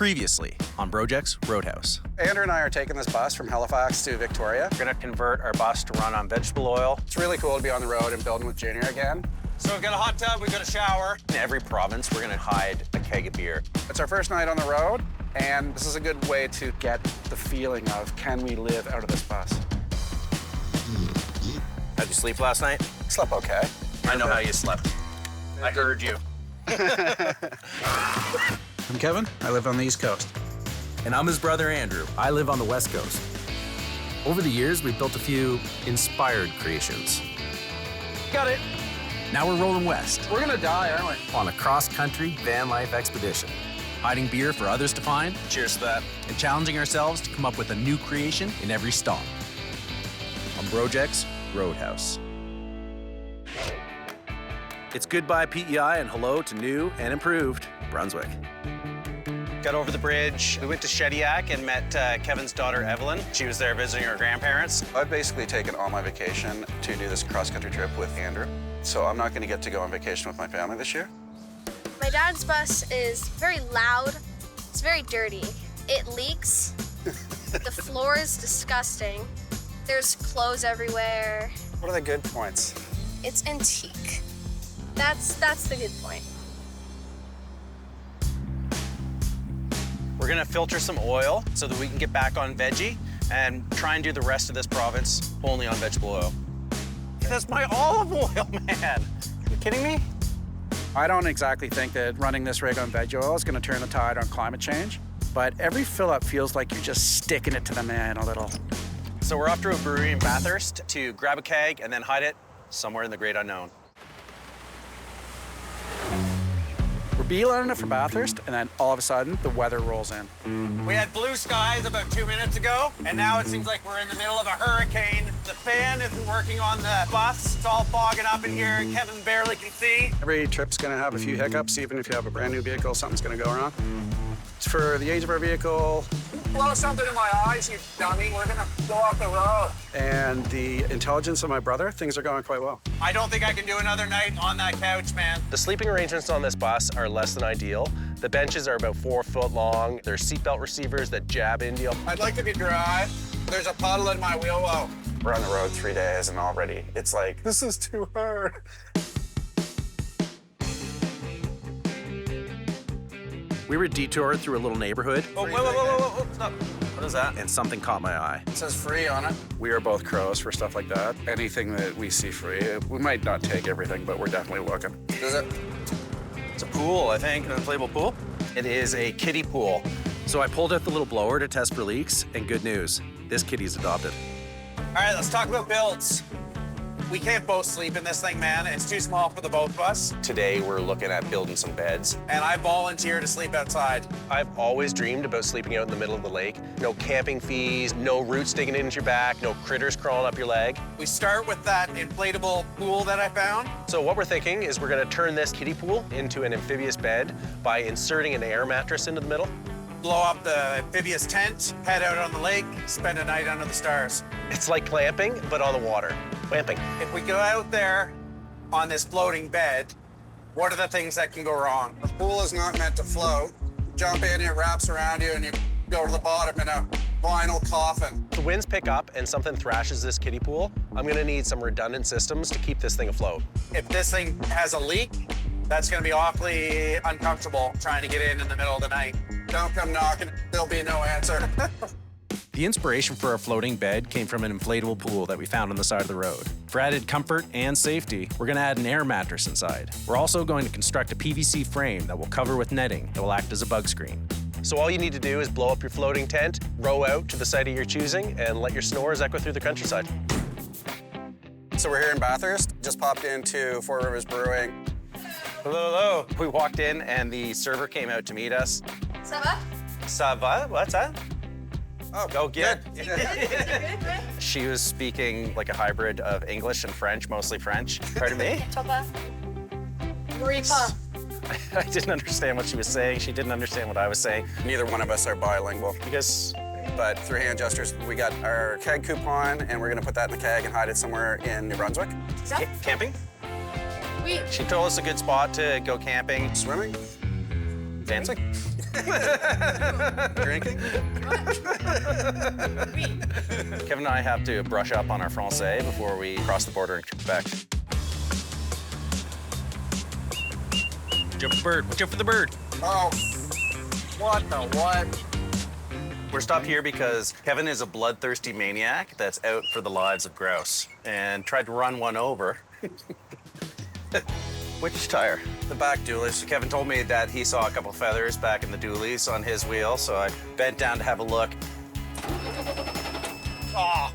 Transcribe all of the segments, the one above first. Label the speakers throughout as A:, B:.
A: Previously on Brojects Roadhouse.
B: Andrew and I are taking this bus from Halifax to Victoria.
C: We're gonna convert our bus to run on vegetable oil.
B: It's really cool to be on the road and building with Junior again.
C: So we've got a hot tub, we've got a shower. In every province, we're gonna hide a keg of beer.
B: It's our first night on the road, and this is a good way to get the feeling of, can we live out of this bus?
C: How'd you sleep last night?
B: Slept okay.
C: I know how you slept. I heard you.
B: I'm Kevin. I live on the East Coast.
A: And I'm his brother Andrew. I live on the West Coast. Over the years, we've built a few inspired creations.
C: Got it.
A: Now we're rolling west
B: We're gonna die, aren't we?
A: on a cross-country van life expedition, hiding beer for others to find,
C: Cheers to that.
A: and challenging ourselves to come up with a new creation in every stop. On Brojects Roadhouse. It's goodbye PEI and hello to new and improved Brunswick.
C: Got over the bridge. We went to Shediac and met Kevin's daughter, Evelyn. She was there visiting her grandparents.
B: I've basically taken all my vacation to do this cross-country trip with Andrew. So I'm not gonna get to go on vacation with my family this year.
D: My dad's bus is very loud. It's very dirty. It leaks. The floor is disgusting. There's clothes everywhere.
B: What are the good points?
D: It's antique. That's the good point.
C: We're gonna filter some oil so that we can get back on veggie and try and do the rest of this province only on vegetable oil. That's my olive oil, man. You kidding me?
B: I don't exactly think that running this rig on veg oil is gonna turn the tide on climate change, but every fill-up feels like you're just sticking it to the man a little.
C: So we're off to a brewery in Bathurst to grab a keg and then hide it somewhere in the great unknown.
B: We're beelining it for Bathurst, and then all of a sudden, the weather rolls in.
C: We had blue skies about 2 minutes ago, and now it seems like we're in the middle of a hurricane. The fan isn't working on the bus. It's all fogging up in here. Kevin barely can see.
B: Every trip's gonna have a few hiccups, even if you have a brand new vehicle, something's gonna go wrong. It's for the age of our vehicle.
E: Blow something in my eyes, you dummy. We're gonna go off the road.
B: And the intelligence of my brother, things are going quite well.
C: I don't think I can do another night on that couch, man.
F: The sleeping arrangements on this bus are less than ideal. The benches are about 4 foot long. There's seatbelt receivers that jab into you.
E: I'd like to be dry. There's a puddle in my wheel well.
B: We're on the road 3 days, and already it's like, this is too hard.
A: We were detoured through a little neighborhood,
C: Oh, whoa, stop. What is that?
A: and something caught my eye.
B: It says free on it. We are both crows for stuff like that. Anything that we see free, we might not take everything, but we're definitely looking.
E: Is it?
C: It's a pool, I think, an inflatable pool. It is a kiddie pool.
A: So I pulled out the little blower to test for leaks, and good news, this kitty's adopted.
C: All right, let's talk about builds. We can't both sleep in this thing, man. It's too small for the both of us.
F: Today, we're looking at building some beds.
C: And I volunteer to sleep outside.
F: I've always dreamed about sleeping out in the middle of the lake. No camping fees, no roots digging into your back, no critters crawling up your leg.
C: We start with that inflatable pool that I found.
F: So what we're thinking is we're gonna turn this kiddie pool into an amphibious bed by inserting an air mattress into the middle.
C: Blow up the amphibious tent, head out on the lake, spend a night under the stars.
F: It's like glamping, but on the water. Glamping.
C: If we go out there on this floating bed, what are the things that can go wrong?
E: The pool is not meant to float. Jump in, it wraps around you, and you go to the bottom in a vinyl coffin.
F: If the winds pick up and something thrashes this kiddie pool, I'm gonna need some redundant systems to keep this thing afloat.
C: If this thing has a leak, that's gonna be awfully uncomfortable trying to get in the middle of the night.
E: Don't come knocking, there'll be no answer.
A: The inspiration for our floating bed came from an inflatable pool that we found on the side of the road. For added comfort and safety, we're gonna add an air mattress inside. We're also going to construct a PVC frame that will cover with netting that will act as a bug screen.
F: So all you need to do is blow up your floating tent, row out to the site of your choosing, and let your snores echo through the countryside.
B: So we're here in Bathurst, just popped into Four Rivers Brewing.
C: Hello. We walked in and the server came out to meet us.
D: Ça va?
C: Ça va? What's that?
B: Oh,
C: Oh, good.
D: Good.
C: She was speaking like a hybrid of English and French, mostly French. Pardon me?
D: Ça va? Oui, pas.
C: I didn't understand what she was saying. She didn't understand what I was saying.
B: Neither one of us are bilingual.
C: Because
B: But through hand gestures, we got our keg coupon, and we're gonna put that in the keg and hide it somewhere in New Brunswick.
C: camping?
D: Oui.
C: She told us a good spot to go camping.
B: Swimming?
C: Dancing? Drinking? Kevin and I have to brush up on our Francais before we cross the border into Quebec. Jump for the bird. Watch out for the bird.
E: Oh, what the what?
C: We're stopped here because Kevin is a bloodthirsty maniac that's out for the lives of grouse and tried to run one over. Which tire? The back dualies. Kevin told me that he saw a couple feathers back in the dualies on his wheel, so I bent down to have a look. Oh,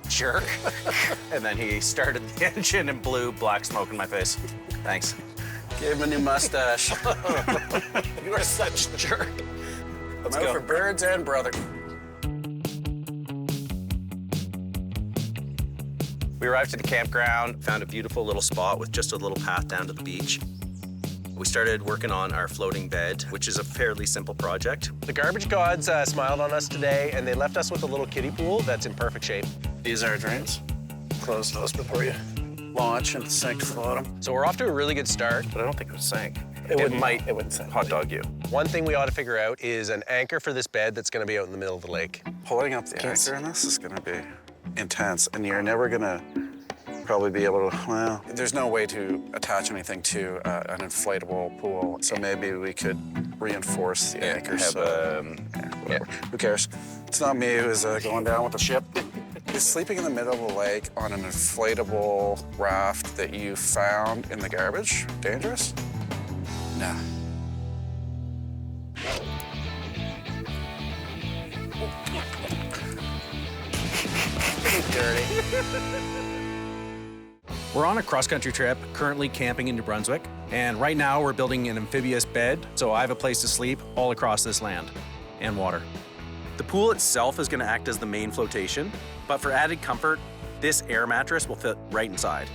C: jerk. And then he started the engine and blew black smoke in my face. Thanks.
B: Gave him a new mustache.
C: You are such a jerk.
E: I'm out for birds and brother.
C: We arrived at the campground, found a beautiful little spot with just a little path down to the beach. We started working on our floating bed, which is a fairly simple project.
F: The garbage gods smiled on us today, and they left us with a little kiddie pool that's in perfect shape.
B: These are our drains. Close those before you launch and sink to the bottom.
F: So we're off to a really good start.
C: But I don't think it would sink.
F: It
C: wouldn't sink. Hot dog you.
F: One thing we ought to figure out is an anchor for this bed that's gonna be out in the middle of the lake.
E: Pulling up the anchor in this is gonna be intense, and you're never gonna probably be able to, well, there's no way to attach anything to an inflatable pool, so maybe we could reinforce the anchor. Whatever. Who cares? It's not me who's going down with the ship. Is sleeping in the middle of the lake on an inflatable raft that you found in the garbage dangerous? No.
B: Dirty.
A: We're on a cross-country trip, currently camping in New Brunswick, and right now we're building an amphibious bed, so I have a place to sleep all across this land, and water. The pool itself is gonna act as the main flotation, but for added comfort, this air mattress will fit right inside.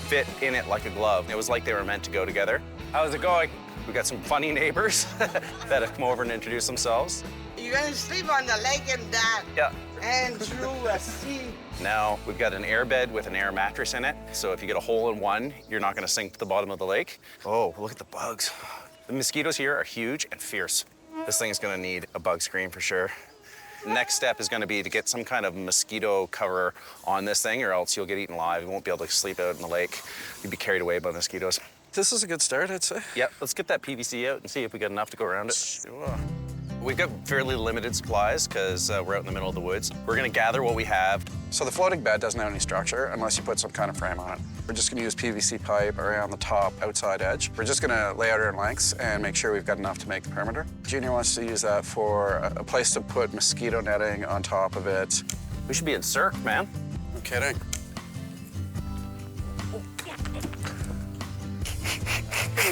C: Fit in it like a glove. It was like they were meant to go together. How's it going? We got some funny neighbors that have come over and introduced themselves.
G: You're gonna sleep on the lake and that.
C: Yeah.
G: And through a sea.
C: Now we've got an air bed with an air mattress in it, so if you get a hole in one, you're not gonna sink to the bottom of the lake. Oh, look at the bugs. The mosquitoes here are huge and fierce. This thing's gonna need a bug screen for sure. Next step is gonna be to get some kind of mosquito cover on this thing, or else you'll get eaten alive. You won't be able to sleep out in the lake. You'd be carried away by mosquitoes.
E: This is a good start, I'd say.
C: Yep, let's get that PVC out and see if we got enough to go around it. We've got fairly limited supplies because we're out in the middle of the woods. We're gonna gather what we have.
E: So the floating bed doesn't have any structure unless you put some kind of frame on it. We're just gonna use PVC pipe around the top outside edge. We're just gonna lay out our lengths and make sure we've got enough to make the perimeter. Junior wants to use that for a place to put mosquito netting on top of it.
C: We should be in Cirque, man.
E: No kidding.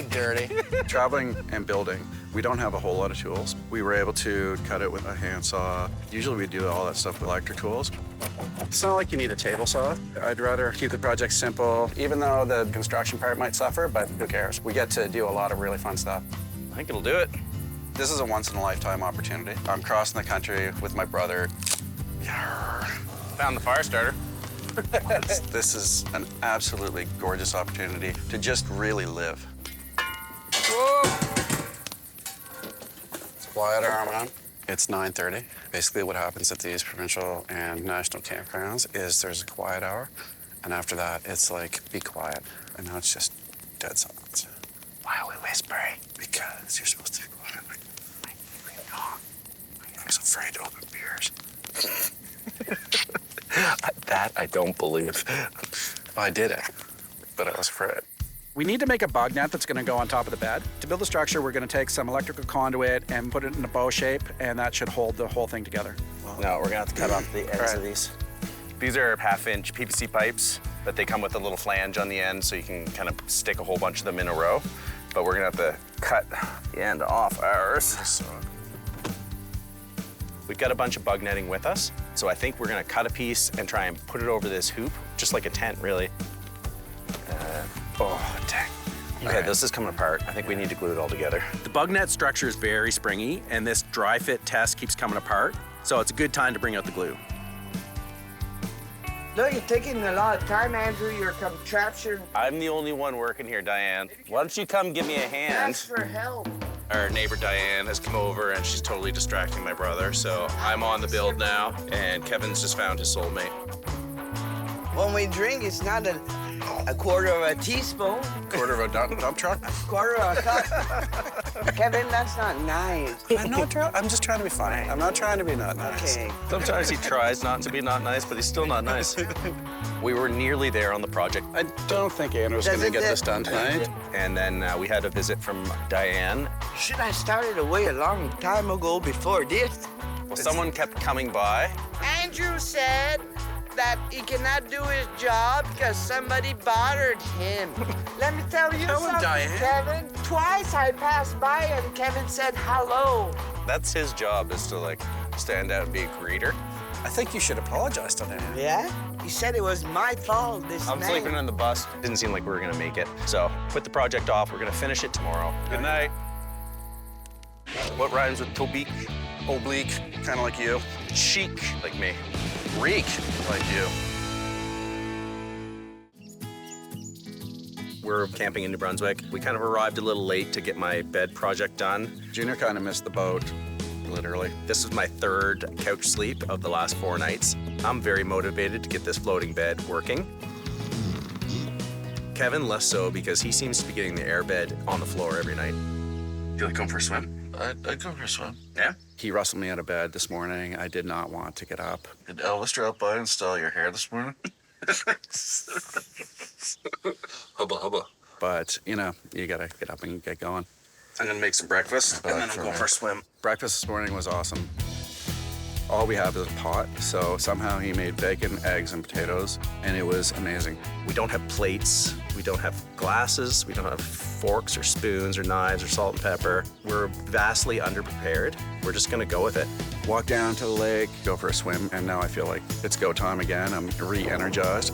B: Dirty.
E: Traveling and building, we don't have a whole lot of tools. We were able to cut it with a handsaw. Usually we do all that stuff with electric tools. It's not like you need a table saw. I'd rather keep the project simple, even though the construction part might suffer, but who cares? We get to do a lot of really fun stuff.
C: I think it'll do it.
E: This is a once-in-a-lifetime opportunity. I'm crossing the country with my brother.
C: Found the fire starter.
E: This is an absolutely gorgeous opportunity to just really live. It's quiet around. It's 9:30. Basically what happens at these provincial and national campgrounds is there's a quiet hour, and after that it's like, be quiet. And now it's just dead silence.
C: Why are we whispering?
E: Because you're supposed to be quiet. I was afraid to open beers.
C: That I don't believe.
E: I did it, but I was afraid.
B: We need to make a bug net that's gonna go on top of the bed. To build the structure, we're gonna take some electrical conduit and put it in a bow shape, and that should hold the whole thing together.
C: No, we're gonna have to cut off the ends of these. These are 1/2-inch PVC pipes, but they come with a little flange on the end so you can kind of stick a whole bunch of them in a row. But we're gonna have to cut the end off ours. We've got a bunch of bug netting with us, so I think we're gonna cut a piece and try and put it over this hoop, just like a tent, really. Oh, dang. Okay, this is coming apart. I think we need to glue it all together. The bug net structure is very springy, and this dry fit test keeps coming apart, so it's a good time to bring out the glue.
G: Look, you're taking a lot of time, Andrew. Your contraption.
C: I'm the only one working here, Diane. Why don't you come give me a hand?
G: Ask for help.
A: Our neighbor Diane has come over and she's totally distracting my brother. So I'm on the build now, and Kevin's just found his soulmate.
G: When we drink, it's not a quarter of a teaspoon,
E: Quarter of a dump truck.
G: quarter of a cup. Kevin, that's not nice.
E: I'm just trying to be funny. I'm not trying to be not nice.
G: Okay.
A: Sometimes he tries not to be not nice, but he's still not nice. We were nearly there on the project,
E: I don't think Andrew's going to get this done tonight.
A: and then we had a visit from Diane.
G: Should I started away a long time ago before this?
A: Well, someone kept coming by.
G: Andrew said that he cannot do his job because somebody bothered him. Let me tell you something,
E: Diane.
G: Kevin. Twice I passed by and Kevin said hello.
A: That's his job, is to like stand out and be a greeter.
E: I think you should apologize to Diane.
G: Yeah? He said it was my fault this
A: I'm
G: night.
A: sleeping in the bus. Didn't seem like we were gonna make it. So put the project off. We're gonna finish it tomorrow. Good night. What rhymes with Tobique?
E: Oblique, kind of like you.
A: Chic, like me.
E: Reek, like you.
A: We're camping in New Brunswick. We kind of arrived a little late to get my bed project done.
E: Junior kind of missed the boat, literally.
A: This is my third couch sleep of the last 4 nights. I'm very motivated to get this floating bed working. Kevin less so because he seems to be getting the air bed on the floor every night.
E: You like going for a swim?
H: I'd go for a swim.
A: Yeah?
E: He rustled me out of bed this morning. I did not want to get up.
H: Did Elvis drop by and style your hair this morning? Hubba hubba.
E: But, you know, you gotta get up and get going.
A: I'm gonna make some breakfast and then we'll go for a swim.
E: Breakfast this morning was awesome. All we have is a pot, so somehow he made bacon, eggs, and potatoes, and it was amazing.
A: We don't have plates, we don't have glasses, we don't have forks or spoons or knives or salt and pepper. We're vastly underprepared. We're just gonna go with it.
E: Walk down to the lake, go for a swim, and now I feel like it's go time again. I'm re-energized.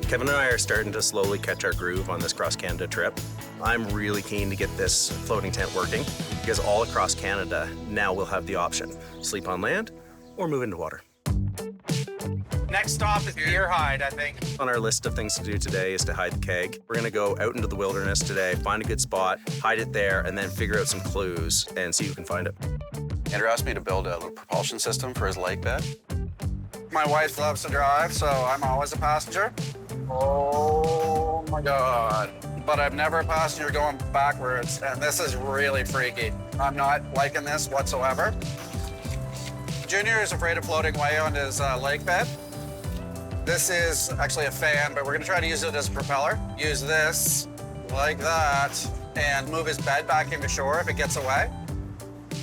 A: Kevin and I are starting to slowly catch our groove on this cross-Canada trip. I'm really keen to get this floating tent working because all across Canada now we'll have the option. Sleep on land or move into water.
C: Next stop is Deer Hide, I think.
A: On our list of things to do today is to hide the keg. We're gonna go out into the wilderness today, find a good spot, hide it there, and then figure out some clues and see who can find it.
E: Andrew asked me to build a little propulsion system for his lake bed.
B: My wife loves to drive, so I'm always a passenger. Oh my God. But I'm never a passenger going backwards, and this is really freaky. I'm not liking this whatsoever. Junior is afraid of floating away on his lake bed. This is actually a fan, but we're gonna try to use it as a propeller. Use this like that, and move his bed back into shore if it gets away.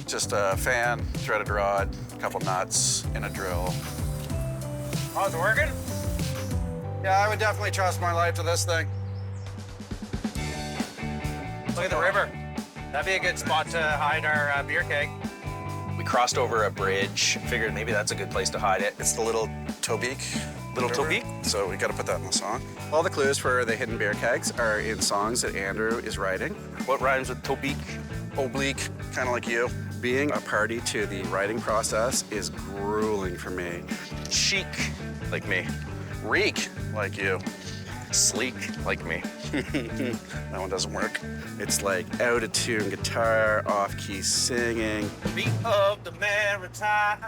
E: Just a fan, threaded rod, a couple nuts, and a drill.
B: Oh, is it working? Yeah, I would definitely trust my life to this thing.
C: Look at the river. That'd be a good spot to hide our beer keg.
A: We crossed over a bridge, figured maybe that's a good place to hide it. It's the little
E: Tobique.
A: Little
E: River.
A: Tobique?
E: So we gotta put that in the song. All the clues for the hidden beer kegs are in songs that Andrew is writing.
A: What rhymes with Tobique?
E: Oblique, kind of like you. Being a party to the writing process is grueling for me.
A: Chic, like me.
E: Reek, like you.
A: Sleek, like me.
E: That one doesn't work. It's like out of tune guitar, off key singing,
C: Beat of the maritime.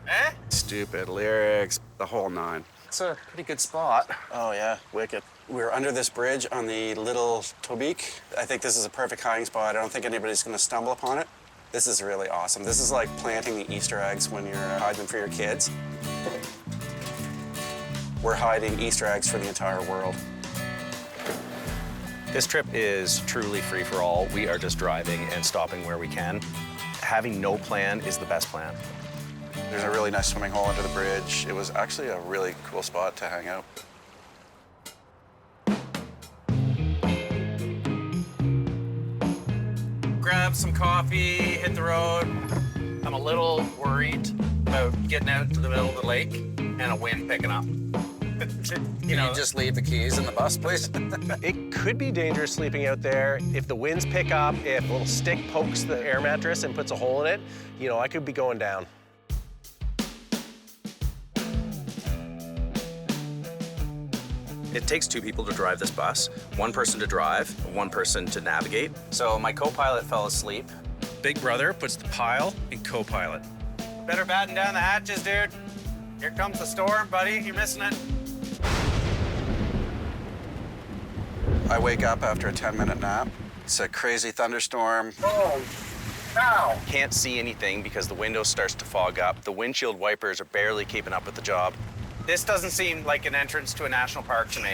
C: Eh?
E: stupid lyrics, the whole nine.
A: It's a pretty good spot.
E: Oh yeah, wicked. We're under this bridge on the little Tobique. I think this is a perfect hiding spot. I don't think anybody's gonna stumble upon it. This is really awesome. This is like planting the Easter eggs when you're hiding them for your kids. We're hiding Easter eggs for the entire world.
A: This trip is truly free for all. We are just driving and stopping where we can. Having no plan is the best plan.
E: There's a really nice swimming hole under the bridge. It was actually a really cool spot to hang out.
C: Grab some coffee, hit the road. I'm a little worried about getting out to the middle of the lake and a wind picking up. You know,
B: just leave the keys in the bus, please?
F: It could be dangerous sleeping out there. If the winds pick up, if a little stick pokes the air mattress and puts a hole in it, you know, I could be going down.
A: It takes 2 people to drive this bus, 1 person to drive, 1 person to navigate. So my co-pilot fell asleep. Big brother puts the pile in co-pilot.
C: Better batten down the hatches, dude. Here comes the storm, buddy. You're missing it.
E: I wake up after a 10-minute nap. It's a crazy thunderstorm.
C: Can't see anything because the window starts to fog up. The windshield wipers are barely keeping up with the job. This doesn't seem like an entrance to a national park to me.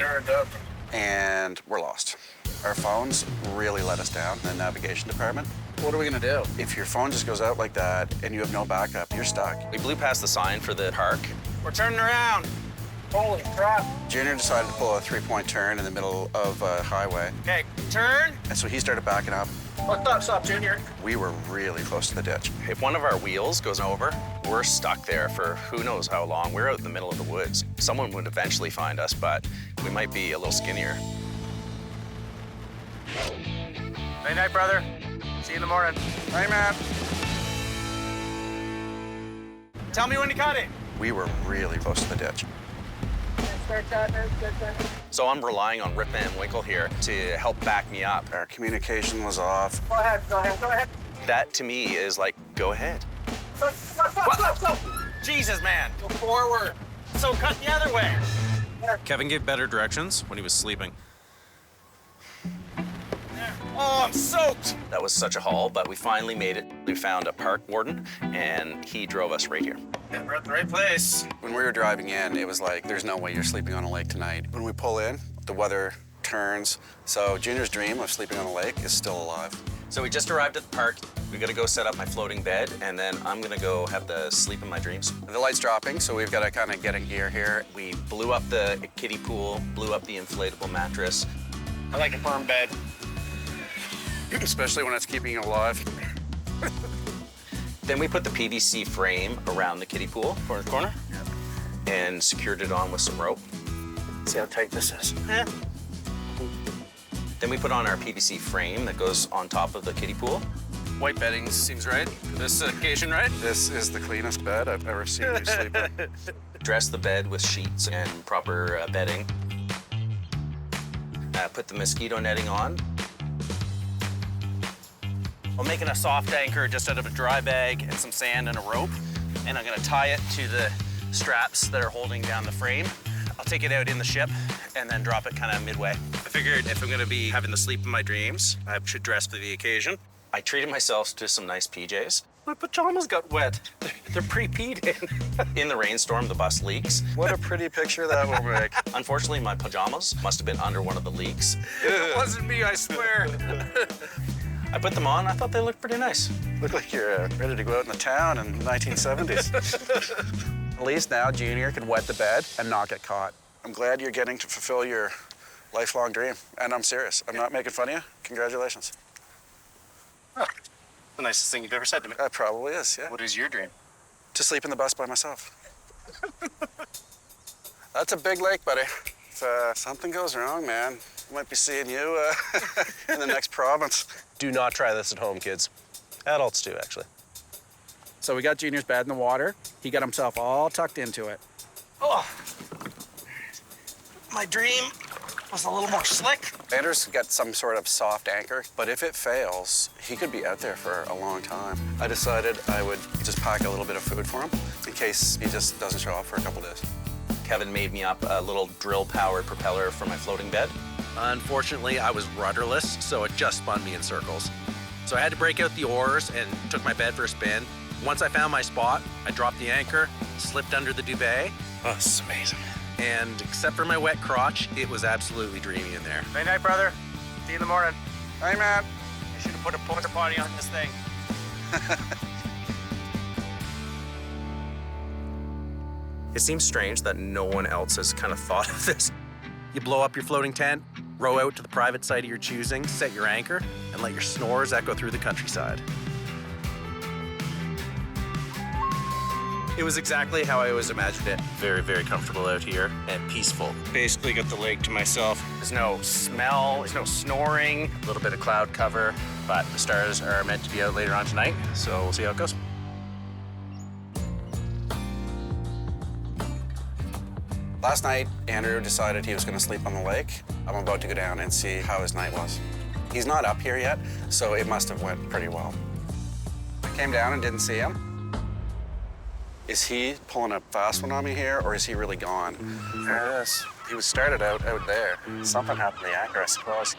E: And we're lost. Our phones really let us down in the navigation department.
B: What are we gonna do?
E: If your phone just goes out like that and you have no backup, you're stuck.
C: We blew past the sign for the park. We're turning around.
B: Holy crap.
E: Junior decided to pull a 3-point turn in the middle of a highway.
C: Okay, turn.
E: And so he started backing up.
B: Stop, Junior.
E: We were really close to the ditch.
C: If one of our wheels goes over, we're stuck there for who knows how long. We're out in the middle of the woods. Someone would eventually find us, but we might be a little skinnier. Good night, brother. See you in the morning.
E: Hey, man.
C: Tell me when to cut it.
E: We were really close to the ditch.
C: So I'm relying on Rip Van Winkle here to help back me up.
E: Our communication was off.
B: Go ahead.
C: That to me is like, go ahead. Jesus, man.
B: Go forward.
C: So cut the other way.
A: Kevin gave better directions when he was sleeping.
C: Oh, I'm soaked. That was such a haul, but we finally made it. We found a park warden, and he drove us right here.
B: Yeah, we're at the right place.
E: When we were driving in, it was like, there's no way you're sleeping on a lake tonight. When we pull in, the weather turns. So Junior's dream of sleeping on a lake is still alive.
C: So we just arrived at the park. We gotta go set up my floating bed, and then I'm gonna go have the sleep in my dreams.
E: The light's dropping, so we've got to kind of get in gear here.
C: We blew up the kiddie pool, blew up the inflatable mattress.
B: I like a firm bed.
E: Especially when it's keeping you alive.
C: Then we put the PVC frame around the kiddie pool, corner, and secured it on with some rope.
B: See how tight this is.
C: Then we put on our PVC frame that goes on top of the kiddie pool.
A: White bedding seems right for this occasion, right?
E: This is the cleanest bed I've ever seen you sleep in.
C: Dress the bed with sheets and proper bedding. Put the mosquito netting on. I'm making a soft anchor just out of a dry bag and some sand and a rope. And I'm gonna tie it to the straps that are holding down the frame. I'll take it out in the ship and then drop it kind of midway.
A: I figured if I'm gonna be having the sleep in my dreams, I should dress for the occasion.
C: I treated myself to some nice PJs. My pajamas got wet. They're pre-peed in. In the rainstorm, the bus leaks.
E: What a pretty picture that will make.
C: Unfortunately, my pajamas must have been under one of the leaks.
A: It wasn't me, I swear.
C: I put them on. I thought they looked pretty nice.
E: Look like you're ready to go out in the town in the 1970s. At least now Junior can wet the bed and not get caught. I'm glad you're getting to fulfill your lifelong dream. And I'm serious. I'm not making fun of you. Congratulations.
B: The nicest thing you've ever said to me.
E: That probably is, yeah.
B: What is your dream?
E: To sleep in the bus by myself. That's a big lake, buddy. If something goes wrong, man, I might be seeing you in the next province.
F: Do not try this at home, kids. Adults do, actually.
B: So we got Junior's bed in the water. He got himself all tucked into it.
C: Oh, my dream was a little more slick.
E: Andrew's got some sort of soft anchor, but if it fails, he could be out there for a long time. I decided I would just pack a little bit of food for him in case he just doesn't show up for a couple days.
C: Kevin made me up a little drill-powered propeller for my floating bed.
A: Unfortunately, I was rudderless, so it just spun me in circles. So I had to break out the oars and took my bed for a spin. Once I found my spot, I dropped the anchor, slipped under the duvet. Oh, this is amazing. And except for my wet crotch, it was absolutely dreamy in there.
C: Good night, brother. See you in the morning.
E: Hey, man.
C: I should have put a porta potty on this thing.
A: It seems strange that no one else has kind of thought of this. You blow up your floating tent, row out to the private site of your choosing, set your anchor, and let your snores echo through the countryside. It was exactly how I always imagined it. Very, very comfortable out here and peaceful. Basically got the lake to myself.
C: There's no smell, there's no snoring.
A: A little bit of cloud cover, but the stars are meant to be out later on tonight, so we'll see how it goes.
E: Last night, Andrew decided he was going to sleep on the lake. I'm about to go down and see how his night was. He's not up here yet, so it must have went pretty well. I came down and didn't see him. Is he pulling a fast one on me here, or is he really gone? There it is. He was started out there. Something happened to the anchor, I suppose.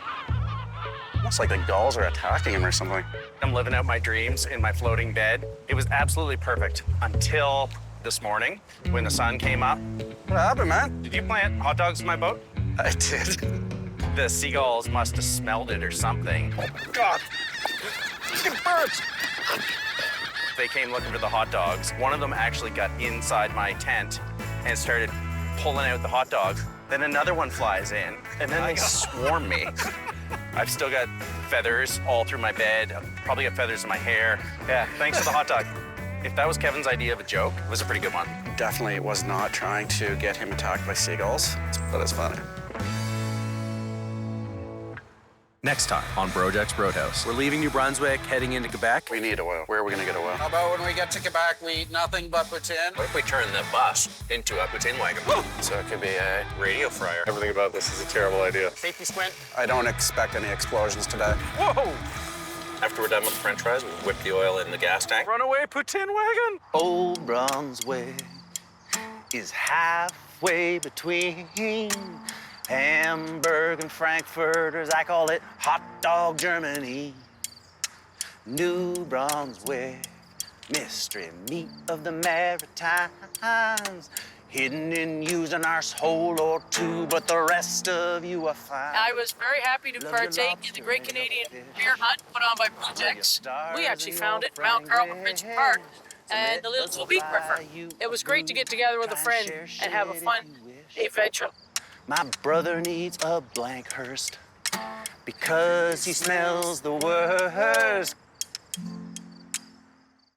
E: Almost like the gulls are attacking him or something.
A: I'm living out my dreams in my floating bed. It was absolutely perfect until this morning when the sun came up.
E: What happened, man?
A: Did you plant hot dogs in my boat?
E: I did.
A: The seagulls must have smelled it or something. Oh, God! Fucking birds! They came looking for the hot dogs. One of them actually got inside my tent and started pulling out the hot dogs. Then another one flies in, and then they swarm me. I've still got feathers all through my bed. I've probably got feathers in my hair. Yeah, thanks for the hot dog. If that was Kevin's idea of a joke, it was a pretty good one.
E: Definitely was not trying to get him attacked by seagulls, but it's funny.
A: Next time on Brojects Roadhouse, we're leaving New Brunswick, heading into Quebec.
E: We need oil. Where are we going to get oil?
B: How about when we get to Quebec, we eat nothing but poutine?
C: What if we turn the bus into a poutine wagon?
E: So it could be a...
C: Radio fryer.
F: Everything about this is a terrible idea.
C: Safety squint.
E: I don't expect any explosions today.
A: Whoa!
C: After we're done with the french fries, we'll whip the oil in the gas tank.
A: Runaway poutine wagon!
C: Old Brunswick is halfway between Hamburg and Frankfurt, or as I call it, hot dog Germany. New Brunswick, mystery meat of the Maritimes, hidden and used an arsehole or two, but the rest of you are fine.
I: I was very happy to partake in the Great Canadian Beer Hunt put on by Brojects. We actually found it in Mount Carmel Ridge Park and the Little Beach River. It was great to get together with a friend and have a fun adventure.
C: My brother needs a blank hearse because he smells the worst.